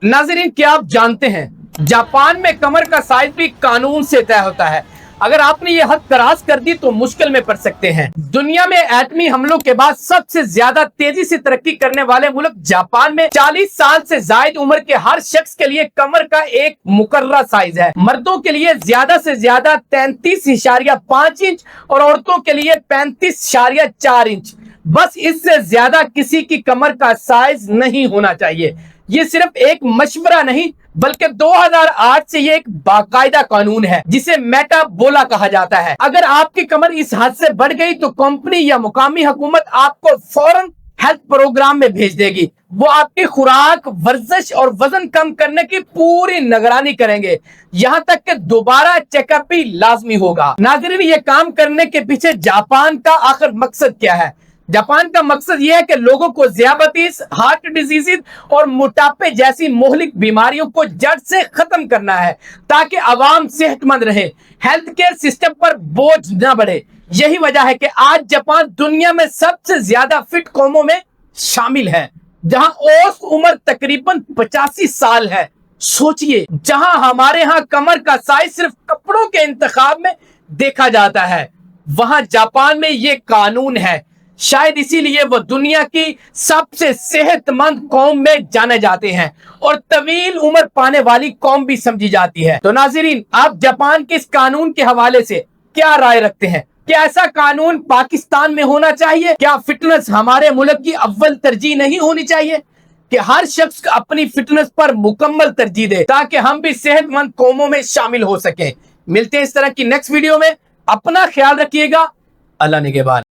नाज़रीन, क्या आप जानते हैं जापान में कमर का साइज भी कानून से तय होता है। अगर आपने ये हद क्रॉस कर दी तो मुश्किल में पड़ सकते हैं। दुनिया में एटमी हमलों के बाद सबसे ज्यादा तेजी से तरक्की करने वाले मुल्क जापान में 40 साल से ज्यादा उम्र के हर शख्स के लिए कमर का एक मुकर्रर साइज है। मर्दों के लिए ज्यादा से ज्यादा 33.5 इंच और औरतों के लिए 35.4 इंच। बस इससे ज्यादा किसी की कमर का साइज नहीं होना चाहिए। ये सिर्फ एक मशवरा नहीं बल्कि 2008 से ये एक बाकायदा कानून है जिसे मेटाबोला कहा जाता है। अगर आपकी कमर इस हद से बढ़ गई तो कंपनी या मुकामी हुकूमत आपको फौरन हेल्थ प्रोग्राम में भेज देगी। वो आपकी खुराक, वर्जिश और वजन कम करने की पूरी निगरानी करेंगे, यहाँ तक कि दोबारा चेकअप भी लाजमी होगा। नाज़रीन, ये काम करने के पीछे जापान का आखिर मकसद क्या है? जापान का मकसद यह है कि लोगों को ज़ियाबतीस, हार्ट डिजीज और मोटापे जैसी मोहलिक बीमारियों को जड़ से खत्म करना है ताकि आवाम सेहतमंद रहे, हेल्थ केयर सिस्टम पर बोझ न बढ़े। यही वजह है कि आज जापान दुनिया में सबसे ज्यादा फिट कौमों में शामिल है, जहां औसत उम्र तकरीबन 85 साल है। सोचिए, जहां हमारे यहाँ कमर का साइज सिर्फ कपड़ों के इंतखाब में देखा जाता है, वहां जापान में ये कानून है। शायद इसीलिए वो दुनिया की सबसे सेहतमंद कौम में जाने जाते हैं और तवील उम्र पाने वाली कौम भी समझी जाती है। तो नाज़रीन, आप जापान के इस कानून के हवाले से क्या राय रखते हैं? क्या ऐसा कानून पाकिस्तान में होना चाहिए? क्या फिटनेस हमारे मुल्क की अव्वल तरजीह नहीं होनी चाहिए कि हर शख्स अपनी फिटनेस पर मुकम्मल तरजीह दे ताकि हम भी सेहतमंद कौमों में शामिल हो सकें? मिलते हैं इस तरह की नेक्स्ट वीडियो में। अपना ख्याल रखिएगा। अल्लाह निगहबान।